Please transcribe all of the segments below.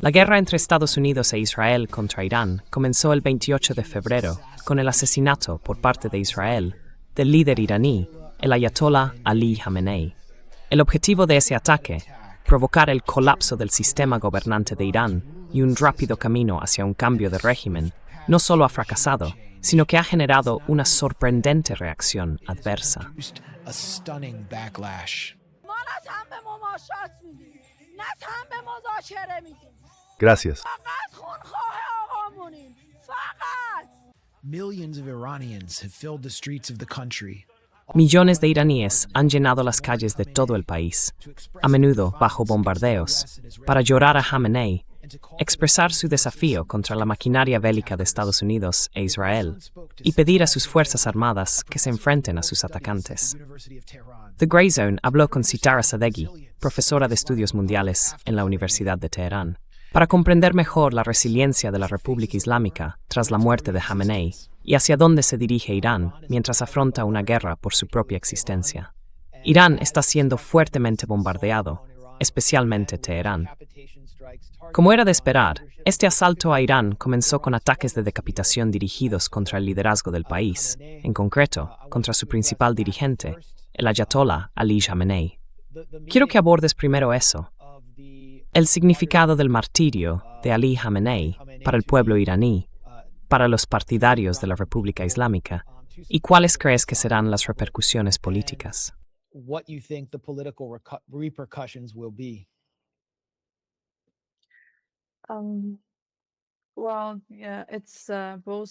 La guerra entre Estados Unidos e Israel contra Irán comenzó el 28 de febrero con el asesinato por parte de Israel del líder iraní, el ayatollah Ali Khamenei. El objetivo de ese ataque, provocar el colapso del sistema gobernante de Irán y un rápido camino hacia un cambio de régimen, no solo ha fracasado, sino que ha generado una sorprendente reacción adversa. Gracias. Millones de iraníes han llenado las calles de todo el país, a menudo bajo bombardeos, para llorar a Khamenei, expresar su desafío contra la maquinaria bélica de Estados Unidos e Israel y pedir a sus fuerzas armadas que se enfrenten a sus atacantes. The Grey Zone habló con Sitara Sadeghi, profesora de estudios mundiales en la Universidad de Teherán, para comprender mejor la resiliencia de la República Islámica tras la muerte de Khamenei y hacia dónde se dirige Irán mientras afronta una guerra por su propia existencia. Irán está siendo fuertemente bombardeado, especialmente Teherán. Como era de esperar, este asalto a Irán comenzó con ataques de decapitación dirigidos contra el liderazgo del país, en concreto, contra su principal dirigente, el ayatollah Ali Khamenei. Quiero que abordes primero eso, el significado del martirio de Ali Khamenei para el pueblo iraní, para los partidarios de la República Islámica, y cuáles crees que serán las repercusiones políticas.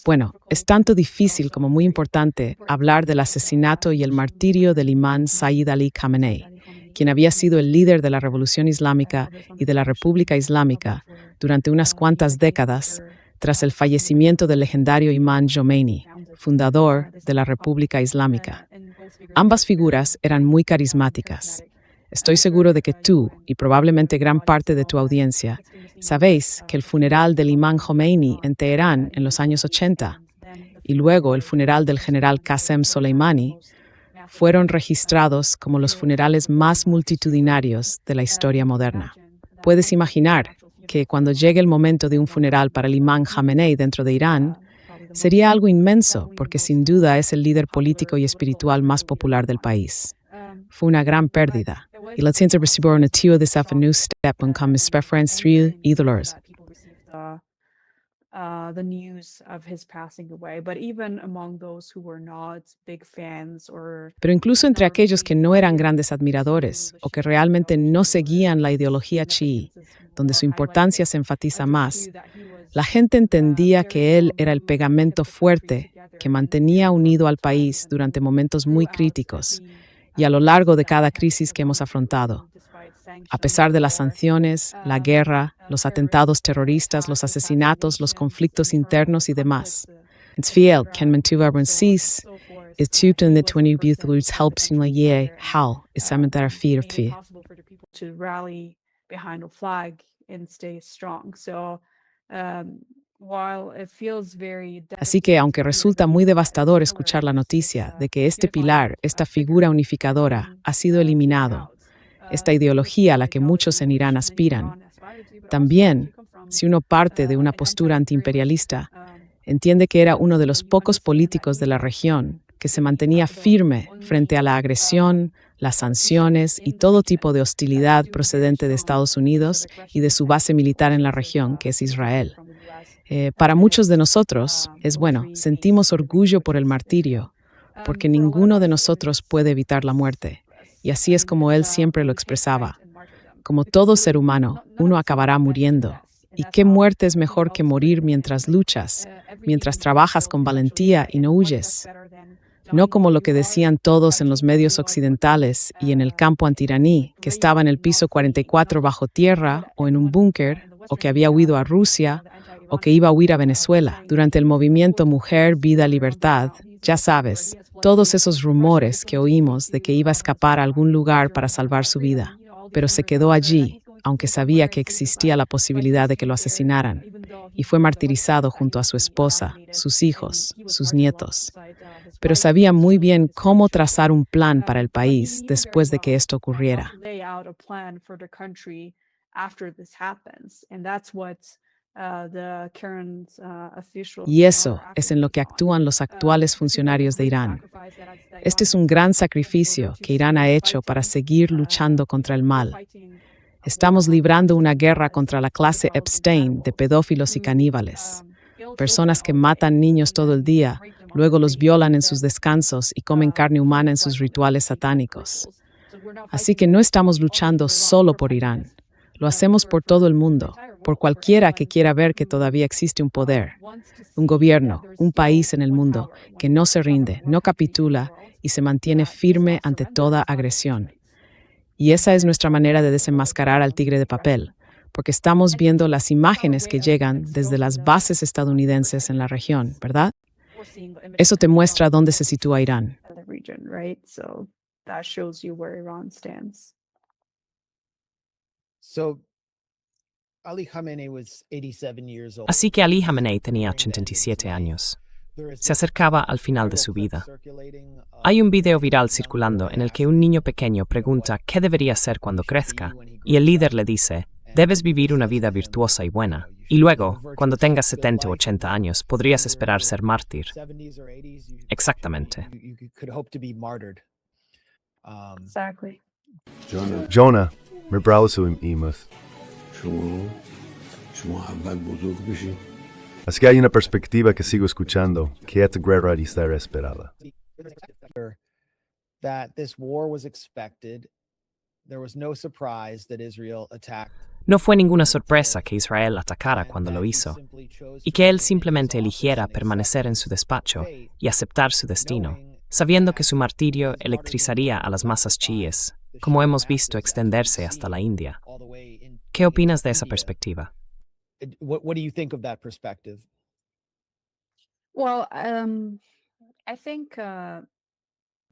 Bueno, es tanto difícil como muy importante hablar del asesinato y el martirio del imán Sayyid Ali Khamenei, quien había sido el líder de la Revolución Islámica y de la República Islámica durante unas cuantas décadas tras el fallecimiento del legendario imán Jomeini, fundador de la República Islámica. Ambas figuras eran muy carismáticas. Estoy seguro de que tú, y probablemente gran parte de tu audiencia, sabéis que el funeral del imán Jomeini en Teherán en los años 80 y luego el funeral del general Qasem Soleimani fueron registrados como los funerales más multitudinarios de la historia moderna. Puedes imaginar que cuando llegue el momento de un funeral para el imán Khamenei dentro de Irán, sería algo inmenso porque sin duda es el líder político y espiritual más popular del país. Fue una gran pérdida. Y la ciencia recibió un tío de esa new step en como mis preferentes three ídolos. The news of his passing away, but even among those who were not big fans or Pero incluso entre aquellos que no eran grandes admiradores o que realmente no seguían la ideología chií, donde su importancia se enfatiza más, la gente entendía que él era el pegamento fuerte que mantenía unido al país durante momentos muy críticos y a lo largo de cada crisis que hemos afrontado. A pesar de las sanciones, la guerra, los atentados terroristas, los asesinatos, los conflictos internos y demás. It's fiel, kan man tyvärr precis är typen de 20 bjuthluts help sina ge hal i sammanhang fyrtvi. to rally behind a flag and stay strong. So while it feels very Así que, aunque resulta muy devastador escuchar la noticia de que este pilar, esta figura unificadora, ha sido eliminado, esta ideología a la que muchos en Irán aspiran, también, si uno parte de una postura antiimperialista, entiende que era uno de los pocos políticos de la región que se mantenía firme frente a la agresión, las sanciones y todo tipo de hostilidad procedente de Estados Unidos y de su base militar en la región, que es Israel. Para muchos de nosotros, sentimos orgullo por el martirio, porque ninguno de nosotros puede evitar la muerte. Y así es como él siempre lo expresaba. Como todo ser humano, uno acabará muriendo. ¿Y qué muerte es mejor que morir mientras luchas, mientras trabajas con valentía y no huyes? No como lo que decían todos en los medios occidentales y en el campo antiraní, que estaba en el piso 44 bajo tierra o en un búnker, o que había huido a Rusia, o que iba a huir a Venezuela. Durante el movimiento Mujer, Vida, Libertad, ya sabes, todos esos rumores que oímos de que iba a escapar a algún lugar para salvar su vida, pero se quedó allí aunque sabía que existía la posibilidad de que lo asesinaran, y fue martirizado junto a su esposa, sus hijos, sus nietos. Pero sabía muy bien cómo trazar un plan para el país después de que esto ocurriera. Y eso es en lo que actúan los actuales funcionarios de Irán. Este es un gran sacrificio que Irán ha hecho para seguir luchando contra el mal. Estamos librando una guerra contra la clase Epstein de pedófilos y caníbales. Personas que matan niños todo el día, luego los violan en sus descansos y comen carne humana en sus rituales satánicos. Así que no estamos luchando solo por Irán. Lo hacemos por todo el mundo, por cualquiera que quiera ver que todavía existe un poder, un gobierno, un país en el mundo que no se rinde, no capitula y se mantiene firme ante toda agresión. Y esa es nuestra manera de desenmascarar al tigre de papel, porque estamos viendo las imágenes que llegan desde las bases estadounidenses en la región, ¿verdad? Eso te muestra dónde se sitúa Irán. Así que Ali Khamenei tenía 87 años. Se acercaba al final de su vida. Hay un video viral circulando en el que un niño pequeño pregunta qué debería ser cuando crezca, y el líder le dice, debes vivir una vida virtuosa y buena, y luego, cuando tengas 70 o 80 años, podrías esperar ser mártir. Exactamente. Exactly. Jonah, me browse imuth. Así que hay una perspectiva que sigo escuchando, que esta guerra era esperada. No fue ninguna sorpresa que Israel atacara cuando lo hizo, y que él simplemente eligiera permanecer en su despacho y aceptar su destino, sabiendo que su martirio electrizaría a las masas chiíes, como hemos visto extenderse hasta la India. ¿Qué opinas de esa perspectiva? What do you think of that perspective? Well, I think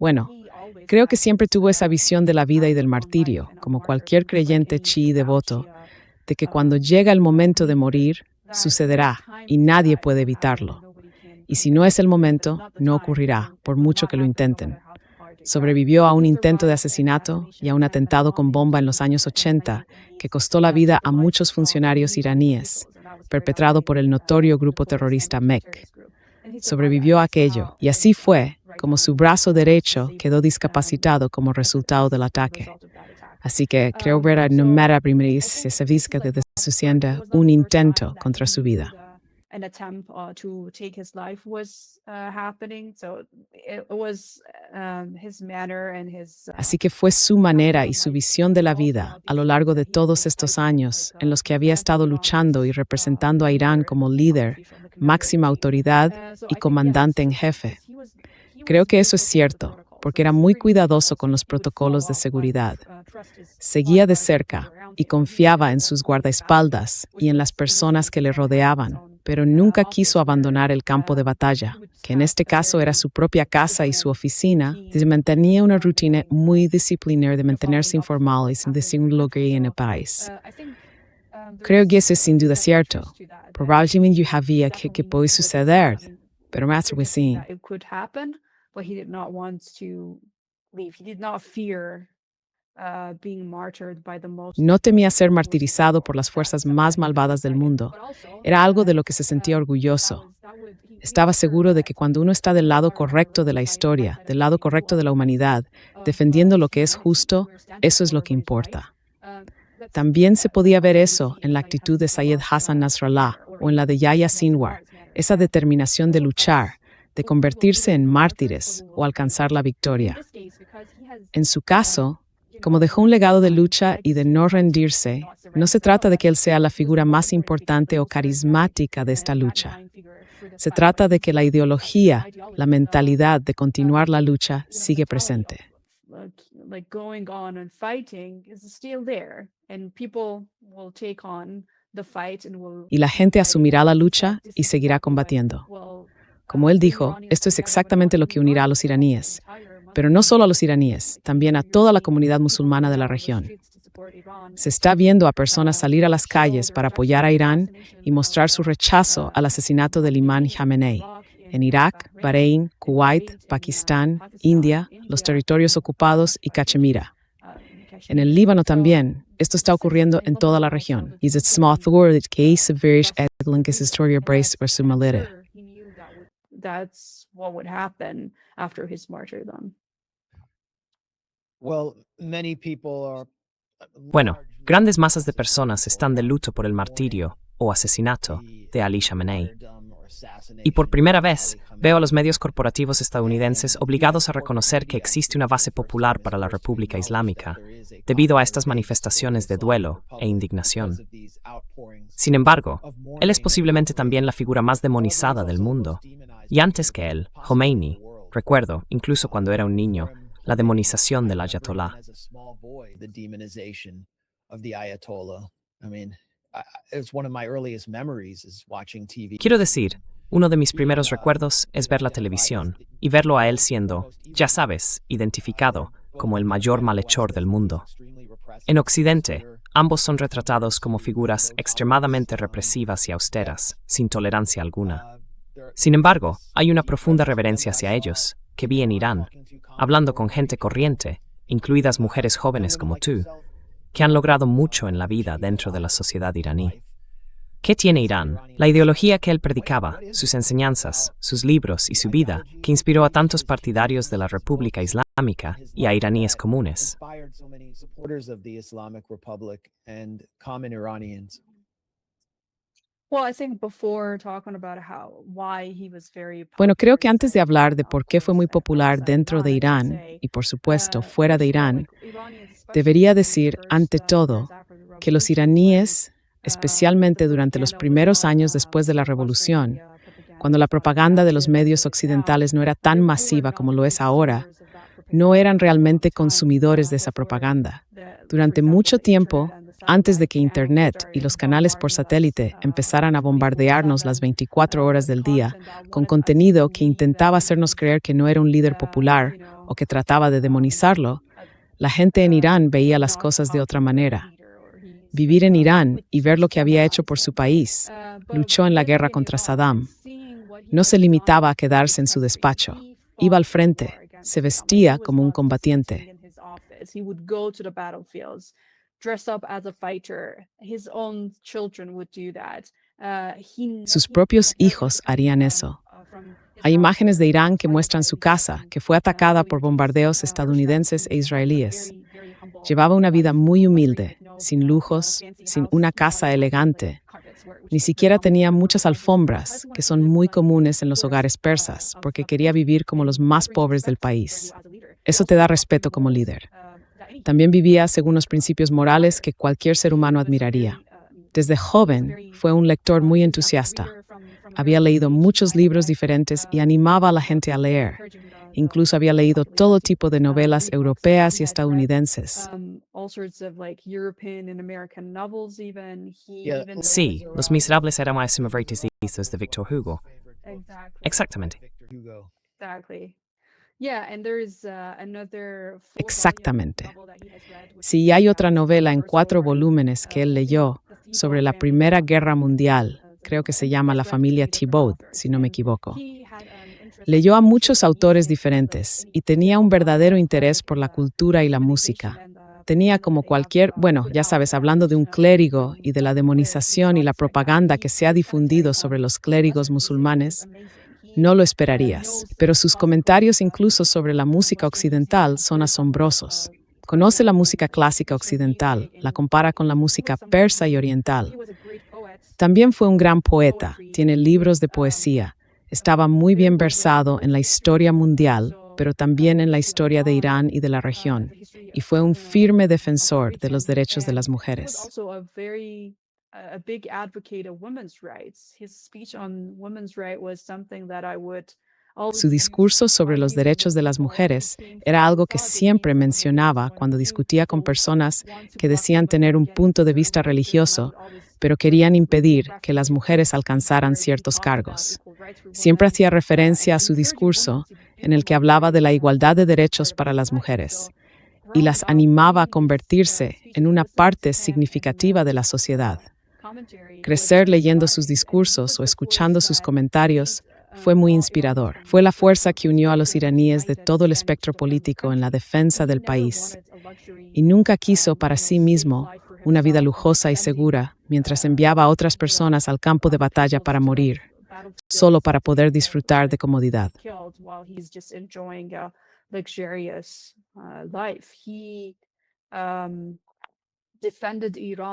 Bueno, creo que siempre tuvo esa visión de la vida y del martirio, como cualquier creyente chií devoto, de que cuando llega el momento de morir, sucederá y nadie puede evitarlo. Y si no es el momento, no ocurrirá, por mucho que lo intenten. Sobrevivió a un intento de asesinato y a un atentado con bomba en los años 80 que costó la vida a muchos funcionarios iraníes, perpetrado por el notorio grupo terrorista MEK. Sobrevivió a aquello, y así fue como su brazo derecho quedó discapacitado como resultado del ataque. Así que creo ver a Numera Primiris se visca de sucediendo un intento contra su vida. An attempt to take his life was happening. So it was his manner and his. Así que fue su manera y su visión de la vida a lo largo de todos estos años en los que había estado luchando y representando a Irán como líder, máxima autoridad y comandante en jefe. Creo que eso es cierto, porque era muy cuidadoso con los protocolos de seguridad. Seguía de cerca y confiaba en sus guardaespaldas y en las personas que le rodeaban, pero nunca quiso abandonar el campo de batalla, que en este caso era su propia casa y su oficina, y mantenía una rutina muy disciplinada de mantenerse informado y sin decir un logro en el país. Creo que eso es sin duda cierto. Probablemente había que puede suceder, pero más recién. It could happen, but he did not want to leave. He did not fear being martyred by the most. No temía ser martirizado por las fuerzas más malvadas del mundo. Era algo de lo que se sentía orgulloso. Estaba seguro de que cuando uno está del lado correcto de la historia, del lado correcto de la humanidad, defendiendo lo que es justo, eso es lo que importa. También se podía ver eso en la actitud de Sayed Hassan Nasrallah o en la de Yahya Sinwar, esa determinación de luchar, de convertirse en mártires o alcanzar la victoria. En su caso, como dejó un legado de lucha y de no rendirse, no se trata de que él sea la figura más importante o carismática de esta lucha. Se trata de que la ideología, la mentalidad de continuar la lucha sigue presente. Like going on and fighting is still there, and people will take on the fight and will. Y la gente asumirá la lucha y seguirá combatiendo. Como él dijo, esto es exactamente lo que unirá a los iraníes, pero no solo a los iraníes, también a toda la comunidad musulmana de la región. Se está viendo a personas salir a las calles para apoyar a Irán y mostrar su rechazo al asesinato del imán Jamenei. En Irak, Bahrein, Kuwait, Pakistán, India, los territorios ocupados y Cachemira. En el Líbano también, esto está ocurriendo en toda la región. Y het smathor dat que severig edlingis historia brace o sumalere. That's what would happen after his martyrdom. Well, many people are. Bueno, grandes masas de personas están de luto por el martirio o asesinato de Ali Khamenei. Y por primera vez veo a los medios corporativos estadounidenses obligados a reconocer que existe una base popular para la República Islámica, debido a estas manifestaciones de duelo e indignación. Sin embargo, él es posiblemente también la figura más demonizada del mundo. Y antes que él, Khomeini, recuerdo, incluso cuando era un niño, la demonización del Ayatollah. Quiero decir, uno de mis primeros recuerdos es ver la televisión y verlo a él siendo, ya sabes, identificado como el mayor malhechor del mundo. En Occidente, ambos son retratados como figuras extremadamente represivas y austeras, sin tolerancia alguna. Sin embargo, hay una profunda reverencia hacia ellos, que vi en Irán, hablando con gente corriente, incluidas mujeres jóvenes como tú, que han logrado mucho en la vida dentro de la sociedad iraní. ¿Qué tiene Irán? La ideología que él predicaba, sus enseñanzas, sus libros y su vida, que inspiró a tantos partidarios de la República Islámica y a iraníes comunes. Bueno, creo que antes de hablar de por qué fue muy popular dentro de Irán y, por supuesto, fuera de Irán, debería decir, ante todo, que los iraníes, especialmente durante los primeros años después de la revolución, cuando la propaganda de los medios occidentales no era tan masiva como lo es ahora, no eran realmente consumidores de esa propaganda. Durante mucho tiempo, antes de que Internet y los canales por satélite empezaran a bombardearnos las 24 horas del día con contenido que intentaba hacernos creer que no era un líder popular o que trataba de demonizarlo, la gente en Irán veía las cosas de otra manera. Vivir en Irán y ver lo que había hecho por su país, luchó en la guerra contra Saddam. No se limitaba a quedarse en su despacho. Iba al frente, se vestía como un combatiente. Sus propios hijos harían eso. Hay imágenes de Irán que muestran su casa, que fue atacada por bombardeos estadounidenses e israelíes. Llevaba una vida muy humilde, sin lujos, sin una casa elegante. Ni siquiera tenía muchas alfombras, que son muy comunes en los hogares persas, porque quería vivir como los más pobres del país. Eso te da respeto como líder. También vivía según los principios morales que cualquier ser humano admiraría. Desde joven, fue un lector muy entusiasta. Había leído muchos libros diferentes y animaba a la gente a leer. Incluso había leído todo tipo de novelas europeas y estadounidenses. Sí, Los Miserables eran uno de mis favoritos de Victor Hugo. Exactamente. Exactamente. Sí, hay otra novela en 4 volúmenes que él leyó sobre la Primera Guerra Mundial. Creo que se llama La familia Thibault, si no me equivoco. Leyó a muchos autores diferentes y tenía un verdadero interés por la cultura y la música. Tenía como cualquier, bueno, ya sabes, hablando de un clérigo y de la demonización y la propaganda que se ha difundido sobre los clérigos musulmanes, no lo esperarías, pero sus comentarios incluso sobre la música occidental son asombrosos. Conoce la música clásica occidental, la compara con la música persa y oriental. También fue un gran poeta, tiene libros de poesía, estaba muy bien versado en la historia mundial, pero también en la historia de Irán y de la región, y fue un firme defensor de los derechos de las mujeres. Su discurso sobre los derechos de las mujeres era algo que siempre mencionaba cuando discutía con personas que decían tener un punto de vista religioso, pero querían impedir que las mujeres alcanzaran ciertos cargos. Siempre hacía referencia a su discurso en el que hablaba de la igualdad de derechos para las mujeres. y las animaba a convertirse en una parte significativa de la sociedad. Crecer leyendo sus discursos o escuchando sus comentarios fue muy inspirador. Fue la fuerza que unió a los iraníes de todo el espectro político en la defensa del país. Y nunca quiso para sí mismo una vida lujosa y segura, mientras enviaba a otras personas al campo de batalla para morir, solo para poder disfrutar de comodidad.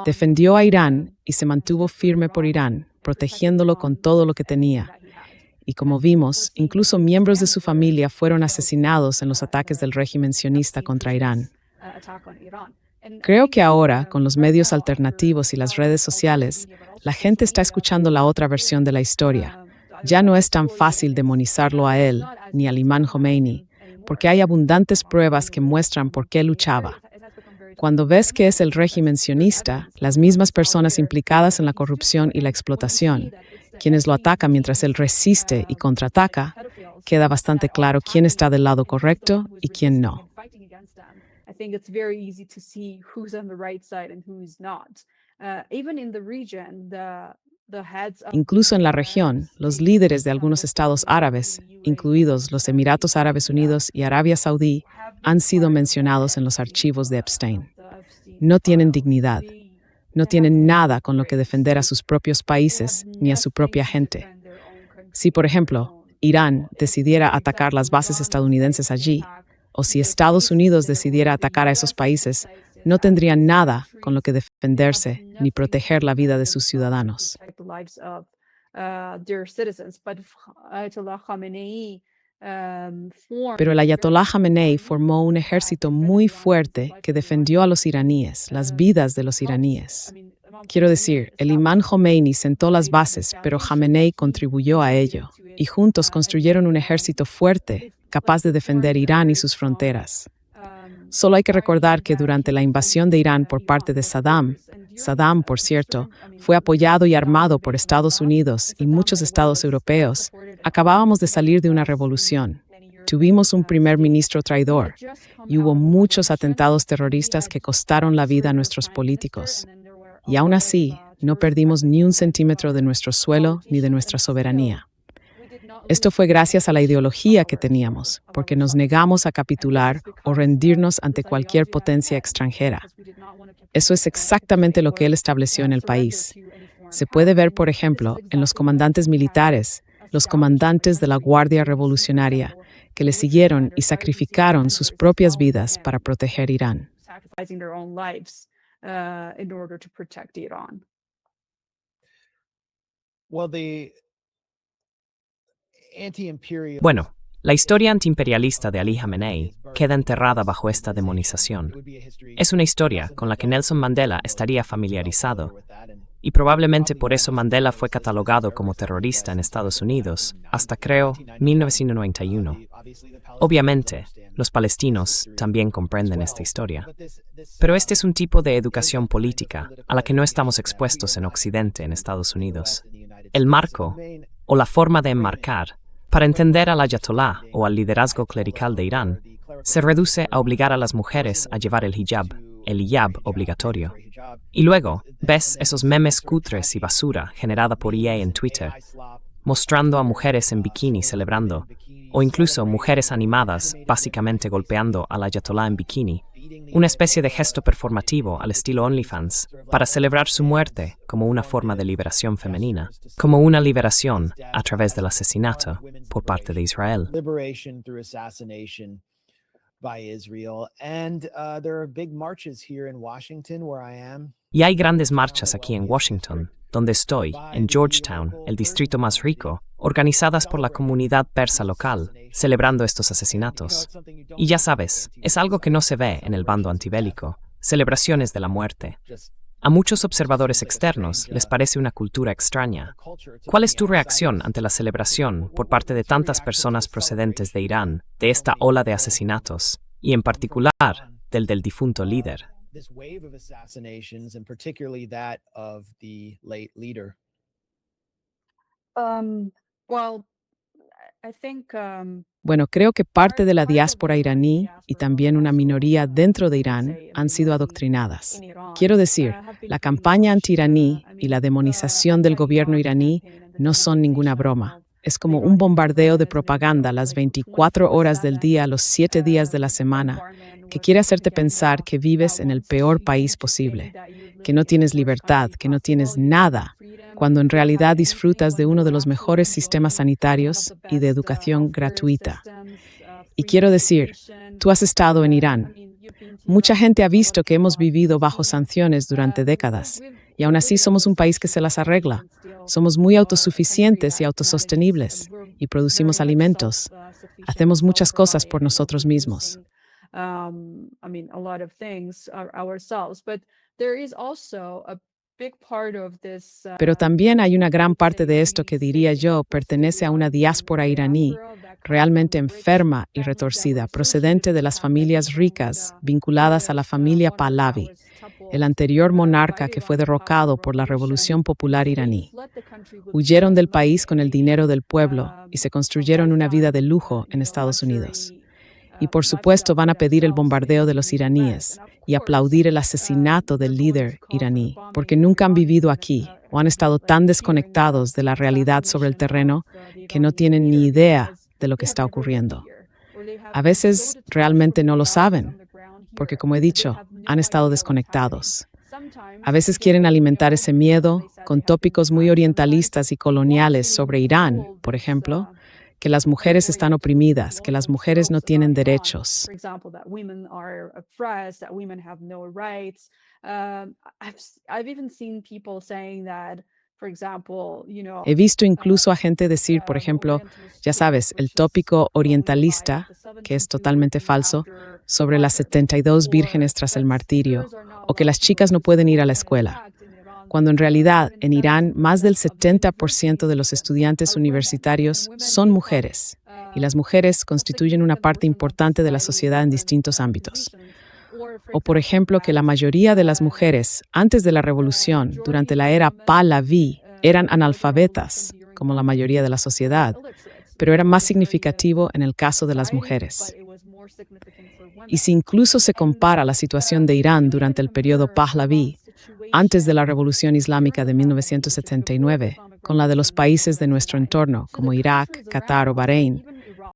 Defendió a Irán y se mantuvo firme por Irán, protegiéndolo con todo lo que tenía. Y como vimos, incluso miembros de su familia fueron asesinados en los ataques del régimen sionista contra Irán. Creo que ahora, con los medios alternativos y las redes sociales, la gente está escuchando la otra versión de la historia. Ya no es tan fácil demonizarlo a él, ni al imán Khomeini, porque hay abundantes pruebas que muestran por qué luchaba. Cuando ves que es el régimen sionista, las mismas personas implicadas en la corrupción y la explotación, quienes lo atacan mientras él resiste y contraataca, queda bastante claro quién está del lado correcto y quién no. Incluso en la región, los líderes de algunos estados árabes, incluidos los Emiratos Árabes Unidos y Arabia Saudí, han sido mencionados en los archivos de Epstein. No tienen dignidad. No tienen nada con lo que defender a sus propios países ni a su propia gente. Si, por ejemplo, Irán decidiera atacar las bases estadounidenses allí, o si Estados Unidos decidiera atacar a esos países, no tendrían nada con lo que defenderse ni proteger la vida de sus ciudadanos. Pero el Ayatollah Khamenei formó un ejército muy fuerte que defendió a los iraníes, las vidas de los iraníes. Quiero decir, el imán Khomeini sentó las bases, pero Khamenei contribuyó a ello, y juntos construyeron un ejército fuerte, capaz de defender Irán y sus fronteras. Solo hay que recordar que durante la invasión de Irán por parte de Saddam, por cierto, fue apoyado y armado por Estados Unidos y muchos estados europeos, acabábamos de salir de una revolución. Tuvimos un primer ministro traidor y hubo muchos atentados terroristas que costaron la vida a nuestros políticos. Y aún así, no perdimos ni un centímetro de nuestro suelo ni de nuestra soberanía. Esto fue gracias a la ideología que teníamos, porque nos negamos a capitular o rendirnos ante cualquier potencia extranjera. Eso es exactamente lo que él estableció en el país. Se puede ver, por ejemplo, en los comandantes militares, los comandantes de la Guardia Revolucionaria, que le siguieron y sacrificaron sus propias vidas para proteger Irán. Bueno, la historia antiimperialista de Ali Khamenei queda enterrada bajo esta demonización. Es una historia con la que Nelson Mandela estaría familiarizado, y probablemente por eso Mandela fue catalogado como terrorista en Estados Unidos hasta, creo, 1991. Obviamente, los palestinos también comprenden esta historia. Pero este es un tipo de educación política a la que no estamos expuestos en Occidente, en Estados Unidos. El marco, o la forma de enmarcar, para entender al ayatolá o al liderazgo clerical de Irán, se reduce a obligar a las mujeres a llevar el hijab obligatorio. Y luego, ves esos memes cutres y basura generada por EA en Twitter, mostrando a mujeres en bikini celebrando, o incluso mujeres animadas básicamente golpeando al ayatolá en bikini, una especie de gesto performativo al estilo OnlyFans, para celebrar su muerte como una forma de liberación femenina, como una liberación a través del asesinato por parte de Israel. Y hay grandes marchas aquí en Washington, donde estoy, en Georgetown, el distrito más rico, organizadas por la comunidad persa local, celebrando estos asesinatos. Y ya sabes, es algo que no se ve en el bando antibélico, celebraciones de la muerte. A muchos observadores externos les parece una cultura extraña. ¿Cuál es tu reacción ante la celebración por parte de tantas personas procedentes de Irán de esta ola de asesinatos, y en particular del difunto líder? I think Bueno, creo que parte de la diáspora iraní y también una minoría dentro de Irán han sido adoctrinadas. Quiero decir, la campaña anti-iraní y la demonización del gobierno iraní no son ninguna broma. Es como un bombardeo de propaganda las 24 horas del día, los 7 días de la semana, que quiere hacerte pensar que vives en el peor país posible, que no tienes libertad, que no tienes nada, cuando en realidad disfrutas de uno de los mejores sistemas sanitarios y de educación gratuita. Y quiero decir, tú has estado en Irán. Mucha gente ha visto que hemos vivido bajo sanciones durante décadas, y aún así somos un país que se las arregla. Somos muy autosuficientes y autosostenibles, y producimos alimentos. Hacemos muchas cosas por nosotros mismos. a lot of things ourselves, but there is also a big part of this. Pero también hay una gran parte de esto que diría yo pertenece a una diáspora iraní realmente enferma y retorcida, procedente de las familias ricas vinculadas a la familia Pahlavi, el anterior monarca que fue derrocado por la Revolución Popular iraní. Huyeron del país con el dinero del pueblo y se construyeron una vida de lujo en Estados Unidos. Y por supuesto van a pedir el bombardeo de los iraníes y aplaudir el asesinato del líder iraní, porque nunca han vivido aquí o han estado tan desconectados de la realidad sobre el terreno que no tienen ni idea de lo que está ocurriendo. A veces realmente no lo saben, porque como he dicho, han estado desconectados. A veces quieren alimentar ese miedo con tópicos muy orientalistas y coloniales sobre Irán, por ejemplo, que las mujeres están oprimidas, que las mujeres no tienen derechos. For example, that women are oppressed, that women have no rights. I've even seen people saying that, for example, He visto incluso a gente decir, por ejemplo, ya sabes, el tópico orientalista, que es totalmente falso, sobre las 72 vírgenes tras el martirio, o que las chicas no pueden ir a la escuela, cuando en realidad en Irán más del 70% de los estudiantes universitarios son mujeres, y las mujeres constituyen una parte importante de la sociedad en distintos ámbitos. O por ejemplo que la mayoría de las mujeres antes de la revolución, durante la era Pahlavi, eran analfabetas, como la mayoría de la sociedad, pero era más significativo en el caso de las mujeres. Y si incluso se compara la situación de Irán durante el periodo Pahlavi, antes de la Revolución Islámica de 1979, con la de los países de nuestro entorno, como Irak, Qatar o Bahrein,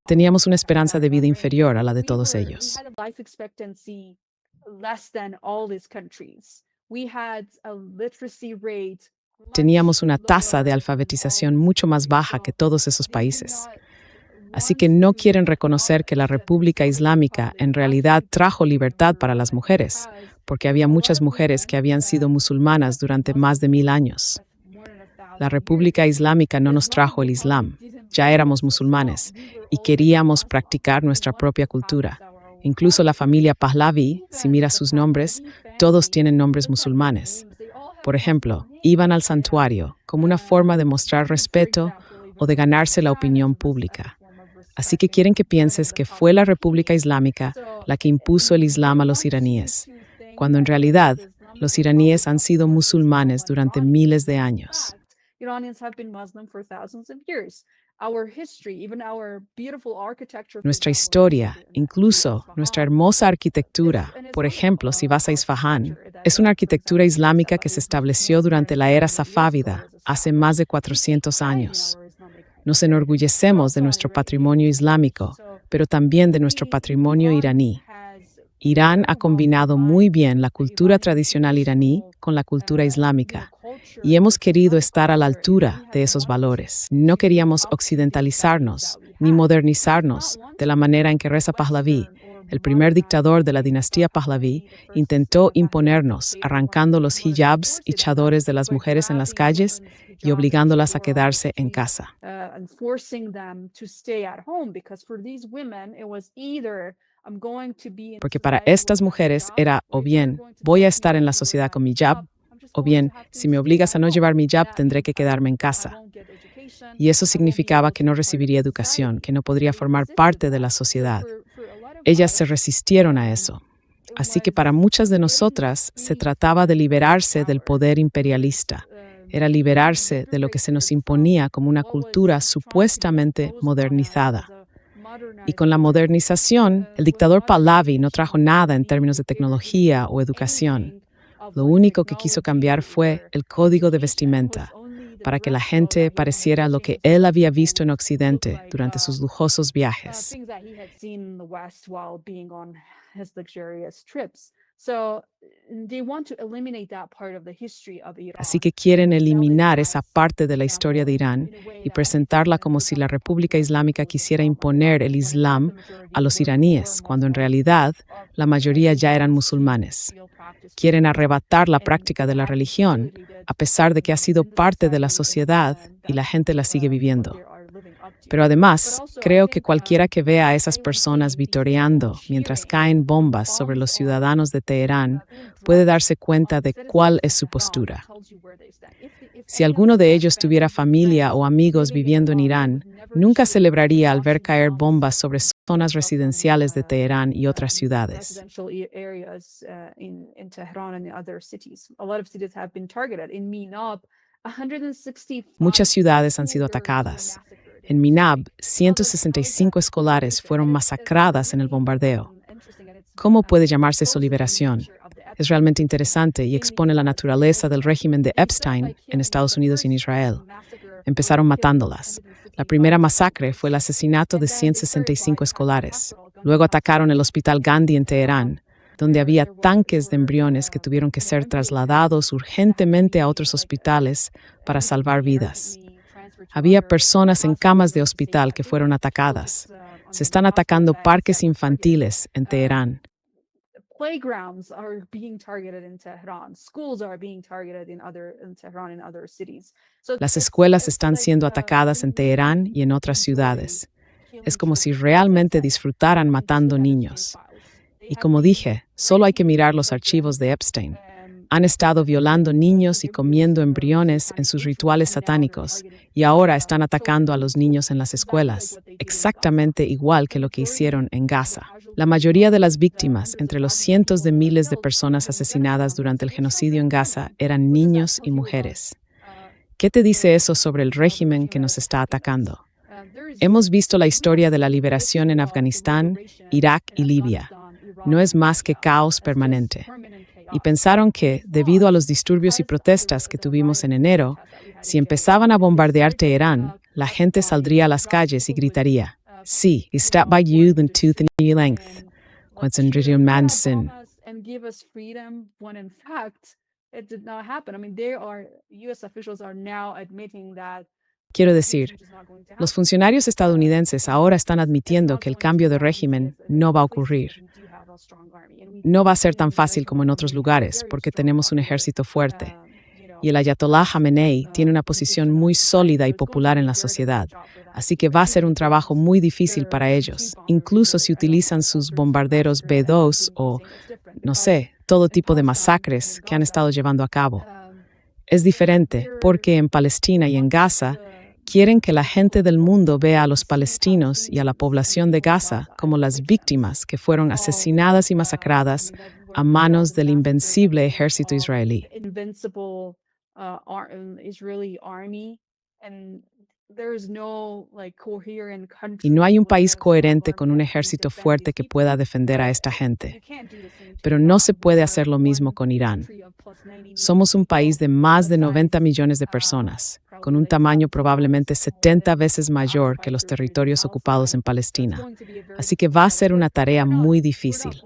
teníamos una esperanza de vida inferior a la de todos ellos. Teníamos una tasa de alfabetización mucho más baja que todos esos países. Así que no quieren reconocer que la República Islámica en realidad trajo libertad para las mujeres, porque había muchas mujeres que habían sido musulmanas durante más de 1000 años. La República Islámica no nos trajo el Islam, ya éramos musulmanes y queríamos practicar nuestra propia cultura. Incluso la familia Pahlavi, si miras sus nombres, todos tienen nombres musulmanes. Por ejemplo, iban al santuario como una forma de mostrar respeto o de ganarse la opinión pública. Así que quieren que pienses que fue la República Islámica la que impuso el Islam a los iraníes, cuando en realidad los iraníes han sido musulmanes durante miles de años. Nuestra historia, incluso nuestra hermosa arquitectura, por ejemplo, si vas a Isfahán, es una arquitectura islámica que se estableció durante la era safávida, hace más de 400 años. Nos enorgullecemos de nuestro patrimonio islámico, pero también de nuestro patrimonio iraní. Irán ha combinado muy bien la cultura tradicional iraní con la cultura islámica, y hemos querido estar a la altura de esos valores. No queríamos occidentalizarnos ni modernizarnos de la manera en que Reza Pahlavi, el primer dictador de la dinastía Pahlavi, intentó imponernos, arrancando los hijabs y chadores de las mujeres en las calles y obligándolas a quedarse en casa. Porque para estas mujeres era o bien voy a estar en la sociedad con mi hijab, o bien si me obligas a no llevar mi hijab tendré que quedarme en casa. Y eso significaba que no recibiría educación, que no podría formar parte de la sociedad. Ellas se resistieron a eso. Así que para muchas de nosotras se trataba de liberarse del poder imperialista. Era liberarse de lo que se nos imponía como una cultura supuestamente modernizada. Y con la modernización, el dictador Pahlavi no trajo nada en términos de tecnología o educación. Lo único que quiso cambiar fue el código de vestimenta, para que la gente pareciera lo que él había visto en Occidente durante sus lujosos viajes. Así que quieren eliminar esa parte de la historia de Irán y presentarla como si la República Islámica quisiera imponer el Islam a los iraníes, cuando en realidad la mayoría ya eran musulmanes. Quieren arrebatar la práctica de la religión, a pesar de que ha sido parte de la sociedad y la gente la sigue viviendo. Pero además, creo que cualquiera que vea a esas personas vitoreando mientras caen bombas sobre los ciudadanos de Teherán puede darse cuenta de cuál es su postura. Si alguno de ellos tuviera familia o amigos viviendo en Irán, nunca celebraría al ver caer bombas sobre zonas residenciales de Teherán y otras ciudades. Muchas ciudades han sido atacadas. En Minab, 165 escolares fueron masacradas en el bombardeo. ¿Cómo puede llamarse eso liberación? Es realmente interesante y expone la naturaleza del régimen de Epstein en Estados Unidos y en Israel. Empezaron matándolas. La primera masacre fue el asesinato de 165 escolares. Luego atacaron el Hospital Gandhi en Teherán, donde había tanques de embriones que tuvieron que ser trasladados urgentemente a otros hospitales para salvar vidas. Había personas en camas de hospital que fueron atacadas. Se están atacando parques infantiles en Teherán. Playgrounds are being targeted in Tehran. Schools are being targeted in Tehran and other cities. Las escuelas están siendo atacadas en Teherán y en otras ciudades. Es como si realmente disfrutaran matando niños. Y como dije, solo hay que mirar los archivos de Epstein. Han estado violando niños y comiendo embriones en sus rituales satánicos, y ahora están atacando a los niños en las escuelas, exactamente igual que lo que hicieron en Gaza. La mayoría de las víctimas, entre los cientos de miles de personas asesinadas durante el genocidio en Gaza, eran niños y mujeres. ¿Qué te dice eso sobre el régimen que nos está atacando? Hemos visto la historia de la liberación en Afganistán, Irak y Libia. No es más que caos permanente. Y pensaron que, debido a los disturbios y protestas que tuvimos en enero, si empezaban a bombardear Teherán, la gente saldría a las calles y gritaría, "Sí, está by you than tooth and length." And give us freedom when in fact it did not happen. I mean, US officials are now admitting that. Quiero decir, los funcionarios estadounidenses ahora están admitiendo que el cambio de régimen no va a ocurrir. No va a ser tan fácil como en otros lugares, porque tenemos un ejército fuerte. Y el ayatolá Jamenei tiene una posición muy sólida y popular en la sociedad. Así que va a ser un trabajo muy difícil para ellos, incluso si utilizan sus bombarderos B-2 o, no sé, todo tipo de masacres que han estado llevando a cabo. Es diferente porque en Palestina y en Gaza quieren que la gente del mundo vea a los palestinos y a la población de Gaza como las víctimas que fueron asesinadas y masacradas a manos del invencible ejército israelí. Y no hay un país coherente con un ejército fuerte que pueda defender a esta gente. Pero no se puede hacer lo mismo con Irán. Somos un país de más de 90 millones de personas, con un tamaño probablemente 70 veces mayor que los territorios ocupados en Palestina. Así que va a ser una tarea muy difícil.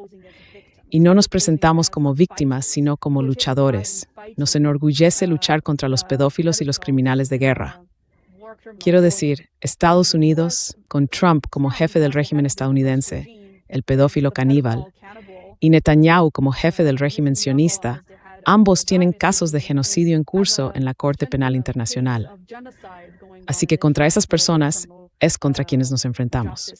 Y no nos presentamos como víctimas, sino como luchadores. Nos enorgullece luchar contra los pedófilos y los criminales de guerra. Quiero decir, Estados Unidos, con Trump como jefe del régimen estadounidense, el pedófilo caníbal, y Netanyahu como jefe del régimen sionista, ambos tienen casos de genocidio en curso en la Corte Penal Internacional. Así que contra esas personas es contra quienes nos enfrentamos.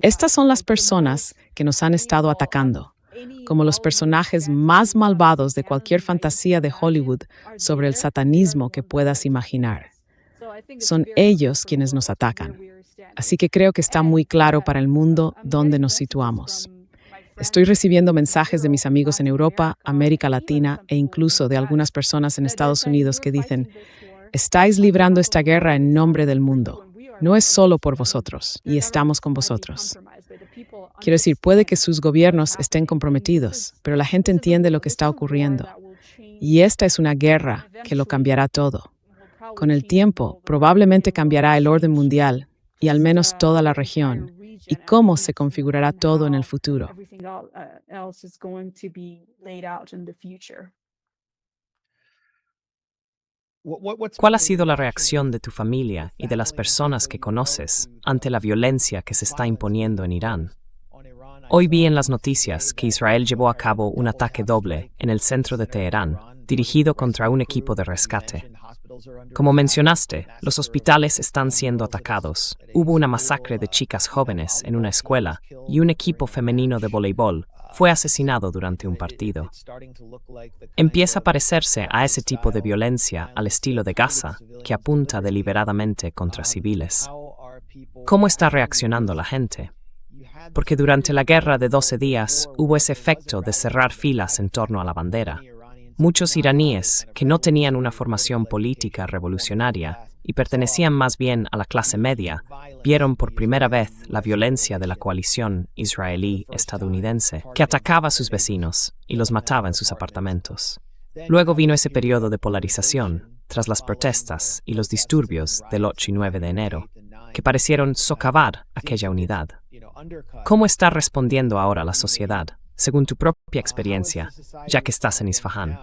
Estas son las personas que nos han estado atacando, como los personajes más malvados de cualquier fantasía de Hollywood sobre el satanismo que puedas imaginar. Son ellos quienes nos atacan. Así que creo que está muy claro para el mundo dónde nos situamos. Estoy recibiendo mensajes de mis amigos en Europa, América Latina e incluso de algunas personas en Estados Unidos que dicen, estáis librando esta guerra en nombre del mundo. No es solo por vosotros, y estamos con vosotros. Quiero decir, puede que sus gobiernos estén comprometidos, pero la gente entiende lo que está ocurriendo. Y esta es una guerra que lo cambiará todo. Con el tiempo, probablemente cambiará el orden mundial y al menos toda la región, y cómo se configurará todo en el futuro. ¿Cuál ha sido la reacción de tu familia y de las personas que conoces ante la violencia que se está imponiendo en Irán? Hoy vi en las noticias que Israel llevó a cabo un ataque doble en el centro de Teherán, dirigido contra un equipo de rescate. Como mencionaste, los hospitales están siendo atacados. Hubo una masacre de chicas jóvenes en una escuela y un equipo femenino de voleibol fue asesinado durante un partido. Empieza a parecerse a ese tipo de violencia al estilo de Gaza, que apunta deliberadamente contra civiles. ¿Cómo está reaccionando la gente? Porque durante la guerra de 12 días hubo ese efecto de cerrar filas en torno a la bandera. Muchos iraníes, que no tenían una formación política revolucionaria y pertenecían más bien a la clase media, vieron por primera vez la violencia de la coalición israelí-estadounidense, que atacaba a sus vecinos y los mataba en sus apartamentos. Luego vino ese periodo de polarización, tras las protestas y los disturbios del 8 y 9 de enero, que parecieron socavar aquella unidad. ¿Cómo está respondiendo ahora la sociedad, según tu propia experiencia, ya que estás en Isfahán?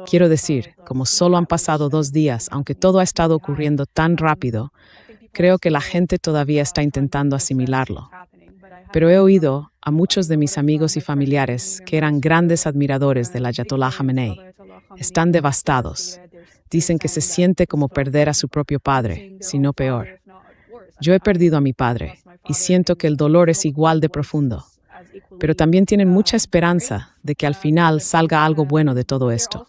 Quiero decir, como solo han pasado 2 días, aunque todo ha estado ocurriendo tan rápido, creo que la gente todavía está intentando asimilarlo. Pero he oído a muchos de mis amigos y familiares que eran grandes admiradores del Ayatollah Khamenei. Están devastados. Dicen que se siente como perder a su propio padre, si no peor. Yo he perdido a mi padre y siento que el dolor es igual de profundo. Pero también tienen mucha esperanza de que al final salga algo bueno de todo esto.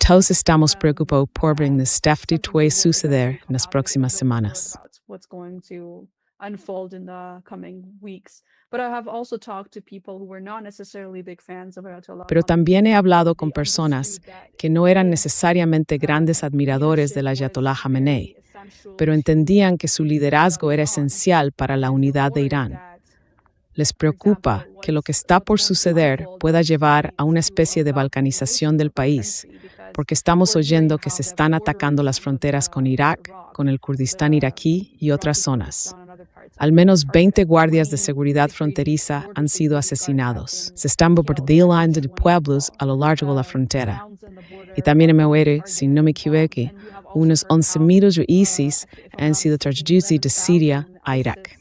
Todos estamos preocupados por ver este tipo suceder en las próximas semanas. Pero también he hablado con personas que no eran necesariamente grandes admiradores del Ayatollah Khamenei, pero entendían que su liderazgo era esencial para la unidad de Irán. Les preocupa que lo que está por suceder pueda llevar a una especie de balcanización del país, porque estamos oyendo que se están atacando las fronteras con Irak, con el Kurdistán iraquí y otras zonas. Al menos 20 guardias de seguridad fronteriza han sido asesinados. Se están bombardeando pueblos a lo largo de la frontera. Y también me oiré, si no me equivoco, unos 11,000 raíces han sido trasladados de Siria a Irak.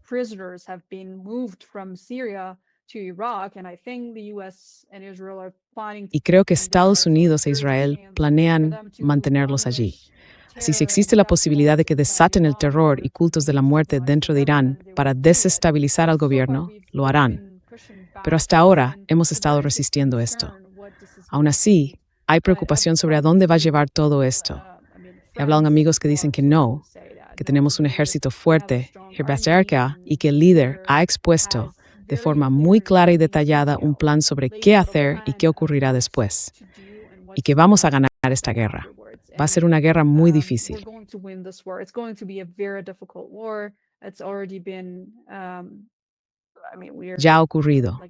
Prisoners have been moved from Syria to Iraq, and I think the US and Israel are planning. Y creo que Estados Unidos e Israel planean mantenerlos allí. Así, si existe la posibilidad de que desaten el terror y cultos de la muerte dentro de Irán para desestabilizar al gobierno, lo harán. Pero hasta ahora hemos estado resistiendo esto. Aún así, hay preocupación sobre a dónde va a llevar todo esto. He hablado con amigos que dicen que no, que tenemos un ejército fuerte, y que el líder ha expuesto de forma muy clara y detallada un plan sobre qué hacer y qué ocurrirá después. Y que vamos a ganar esta guerra. Va a ser una guerra muy difícil. Ya ha ocurrido.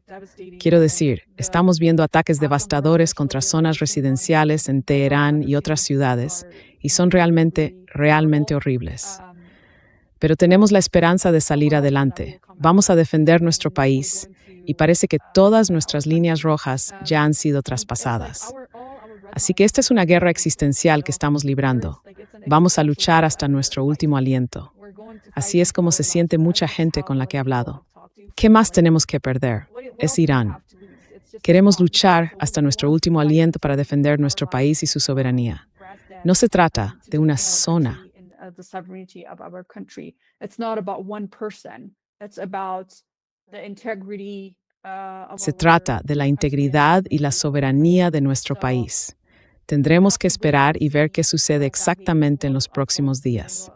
Quiero decir, estamos viendo ataques devastadores contra zonas residenciales en Teherán y otras ciudades, y son realmente horribles. Pero tenemos la esperanza de salir adelante. Vamos a defender nuestro país, y parece que todas nuestras líneas rojas ya han sido traspasadas. Así que esta es una guerra existencial que estamos librando. Vamos a luchar hasta nuestro último aliento. Así es como se siente mucha gente con la que he hablado. ¿Qué más tenemos que perder? Es Irán. Queremos luchar hasta nuestro último aliento para defender nuestro país y su soberanía. No se trata de una zona. Se trata de la integridad y la soberanía de nuestro país. Tendremos que esperar y ver qué sucede exactamente en los próximos días.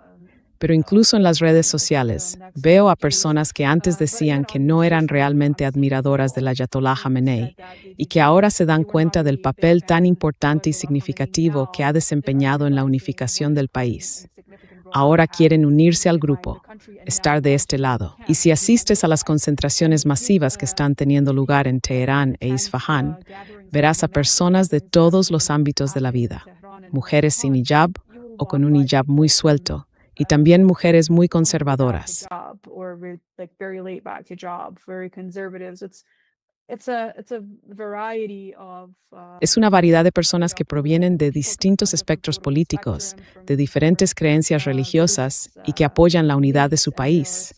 Pero incluso en las redes sociales, veo a personas que antes decían que no eran realmente admiradoras del Ayatollah Khamenei y que ahora se dan cuenta del papel tan importante y significativo que ha desempeñado en la unificación del país. Ahora quieren unirse al grupo, estar de este lado. Y si asistes a las concentraciones masivas que están teniendo lugar en Teherán e Isfahán, verás a personas de todos los ámbitos de la vida, mujeres sin hijab o con un hijab muy suelto, y también mujeres muy conservadoras. Es una variedad de personas que provienen de distintos espectros políticos, de diferentes creencias religiosas y que apoyan la unidad de su país.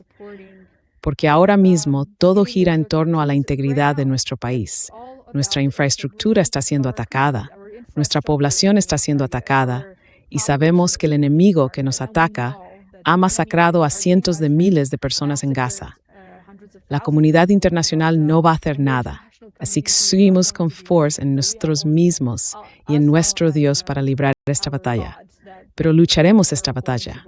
Porque ahora mismo todo gira en torno a la integridad de nuestro país. Nuestra infraestructura está siendo atacada, nuestra población está siendo atacada, y sabemos que el enemigo que nos ataca ha masacrado a cientos de miles de personas en Gaza. La comunidad internacional no va a hacer nada, así que seguimos con fuerza en nosotros mismos y en nuestro Dios para librar esta batalla. Pero lucharemos esta batalla.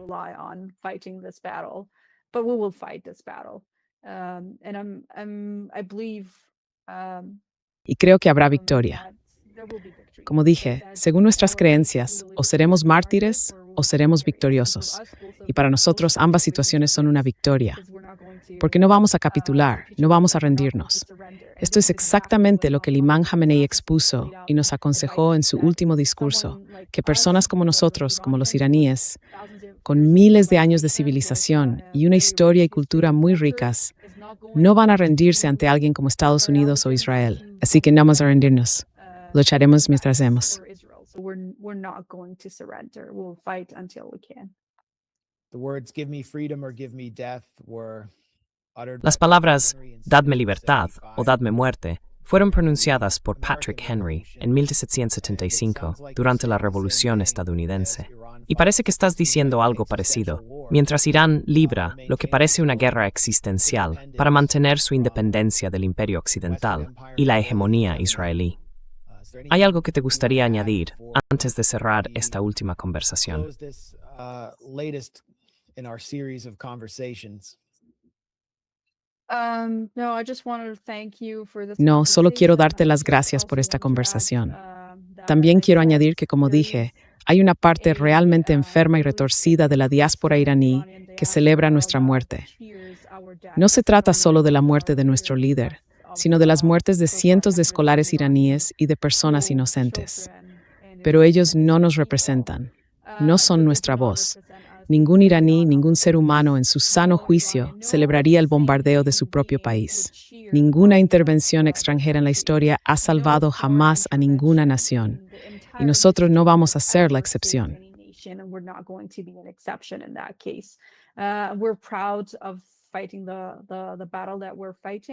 Y creo que habrá victoria. Como dije, según nuestras creencias, o seremos mártires o seremos victoriosos. Y para nosotros ambas situaciones son una victoria. Porque no vamos a capitular, no vamos a rendirnos. Esto es exactamente lo que el imán Khamenei expuso y nos aconsejó en su último discurso, que personas como nosotros, como los iraníes, con miles de años de civilización y una historia y cultura muy ricas, no van a rendirse ante alguien como Estados Unidos o Israel. Así que no vamos a rendirnos. Lucharemos mientras hemos. The words "give me freedom" or "give me death" were uttered Las by palabras Henry in "dadme libertad" o 1775. "dadme muerte" fueron pronunciadas por Patrick Henry en 1775 durante la Revolución estadounidense. Y parece que estás diciendo algo parecido, mientras Irán libra lo que parece una guerra existencial para mantener su independencia del Imperio Occidental y la hegemonía israelí. ¿Hay algo que te gustaría añadir antes de cerrar esta última conversación? Close this latest in our series of conversations. No, solo quiero darte las gracias por esta conversación. También quiero añadir que, como dije, hay una parte realmente enferma y retorcida de la diáspora iraní que celebra nuestra muerte. No se trata solo de la muerte de nuestro líder, sino de las muertes de cientos de escolares iraníes y de personas inocentes. Pero ellos no nos representan, no son nuestra voz. Ningún iraní, ningún ser humano en su sano juicio celebraría el bombardeo de su propio país. Ninguna intervención extranjera en la historia ha salvado jamás a ninguna nación. Y nosotros no vamos a ser la excepción.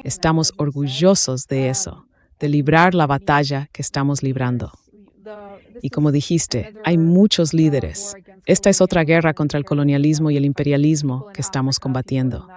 Estamos orgullosos de eso, de librar la batalla que estamos librando. Y como dijiste, hay muchos líderes. Esta es otra guerra contra el colonialismo y el imperialismo que estamos combatiendo.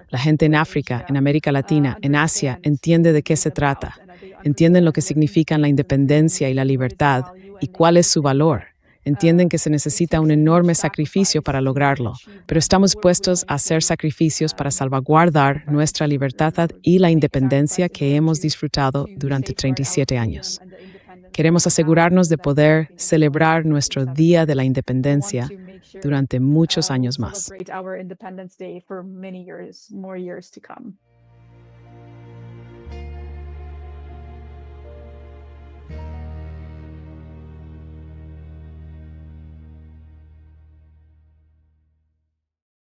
La gente en África, en América Latina, en Asia, entiende de qué se trata. Entienden lo que significan la independencia y la libertad y cuál es su valor. Entienden que se necesita un enorme sacrificio para lograrlo, pero estamos puestos a hacer sacrificios para salvaguardar nuestra libertad y la independencia que hemos disfrutado durante 37 años. Queremos asegurarnos de poder celebrar nuestro Día de la Independencia durante muchos años más.